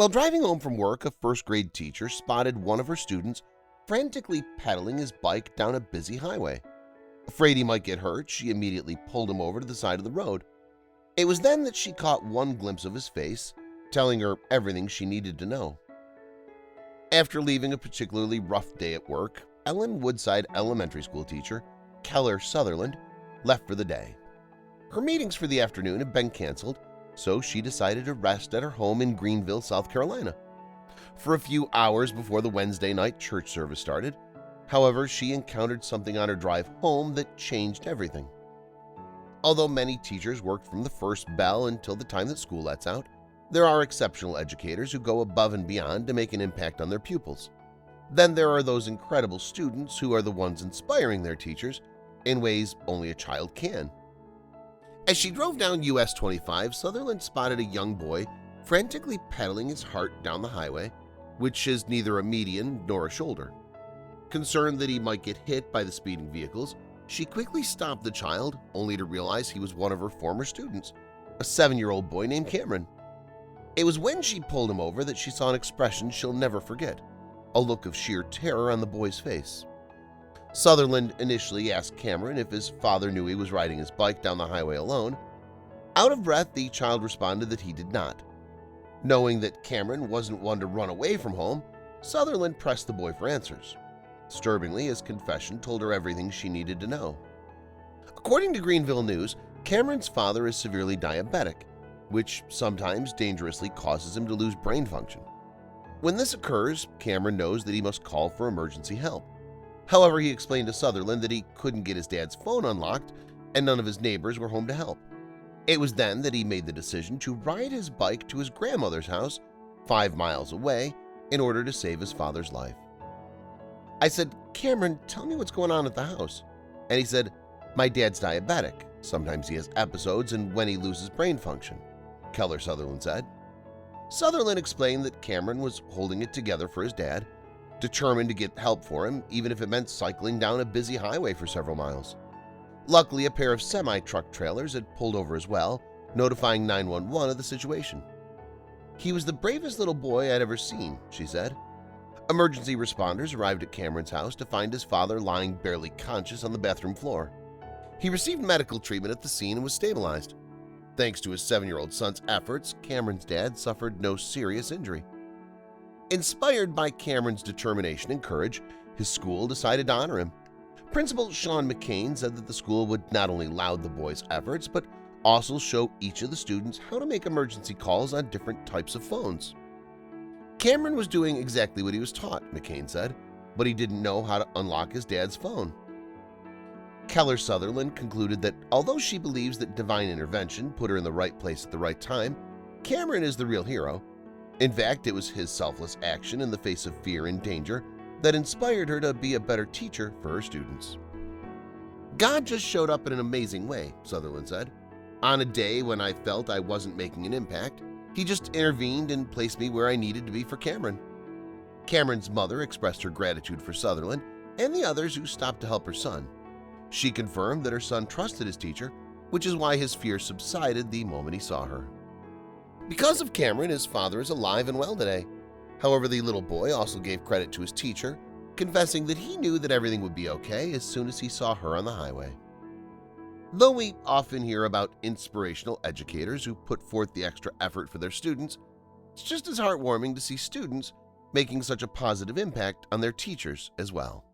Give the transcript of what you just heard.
While driving home from work, a first-grade teacher spotted one of her students frantically pedaling his bike down a busy highway. Afraid he might get hurt, she immediately pulled him over to the side of the road. It was then that she caught one glimpse of his face, telling her everything she needed to know. After leaving a particularly rough day at work, Ellen Woodside Elementary School teacher Keller Sutherland left for the day. Her meetings for the afternoon had been canceled, so she decided to rest at her home in Greenville, South Carolina. For a few hours before the Wednesday night church service started, however, she encountered something on her drive home that changed everything. Although many teachers worked from the first bell until the time that school lets out, there are exceptional educators who go above and beyond to make an impact on their pupils. Then there are those incredible students who are the ones inspiring their teachers in ways only a child can. As she drove down US 25, Sutherland spotted a young boy frantically pedaling his heart down the highway, which is neither a median nor a shoulder. Concerned that he might get hit by the speeding vehicles, she quickly stopped the child, only to realize he was one of her former students, a 7-year-old boy named Cameron. It was when she pulled him over that she saw an expression she'll never forget, a look of sheer terror on the boy's face. Sutherland initially asked Cameron if his father knew he was riding his bike down the highway alone. Out of breath, the child responded that he did not. Knowing that Cameron wasn't one to run away from home, Sutherland pressed the boy for answers. Disturbingly, his confession told her everything she needed to know. According to Greenville News, Cameron's father is severely diabetic, which sometimes dangerously causes him to lose brain function. When this occurs, Cameron knows that he must call for emergency help. However, he explained to Sutherland that he couldn't get his dad's phone unlocked and none of his neighbors were home to help. It was then that he made the decision to ride his bike to his grandmother's house 5 miles away in order to save his father's life. I said, "Cameron, tell me what's going on at the house." And he said, "My dad's diabetic. Sometimes he has episodes and when he loses brain function," Keller Sutherland said. Sutherland explained that Cameron was holding it together for his dad, determined to get help for him even if it meant cycling down a busy highway for several miles. Luckily, a pair of semi-truck trailers had pulled over as well, notifying 911 of the situation. "He was the bravest little boy I'd ever seen," she said. Emergency responders arrived at Cameron's house to find his father lying barely conscious on the bathroom floor. He received medical treatment at the scene and was stabilized. Thanks to his 7-year-old son's efforts, Cameron's dad suffered no serious injury. Inspired by Cameron's determination and courage, his school decided to honor him. Principal Sean McCain said that the school would not only laud the boy's efforts, but also show each of the students how to make emergency calls on different types of phones. Cameron was doing exactly what he was taught, McCain said, but he didn't know how to unlock his dad's phone. Keller Sutherland concluded that although she believes that divine intervention put her in the right place at the right time, Cameron is the real hero. In fact, it was his selfless action in the face of fear and danger that inspired her to be a better teacher for her students. "God just showed up in an amazing way," Sutherland said. "On a day when I felt I wasn't making an impact, he just intervened and placed me where I needed to be for Cameron." Cameron's mother expressed her gratitude for Sutherland and the others who stopped to help her son. She confirmed that her son trusted his teacher, which is why his fear subsided the moment he saw her. Because of Cameron, his father is alive and well today. However, the little boy also gave credit to his teacher, confessing that he knew that everything would be okay as soon as he saw her on the highway. Though we often hear about inspirational educators who put forth the extra effort for their students, it's just as heartwarming to see students making such a positive impact on their teachers as well.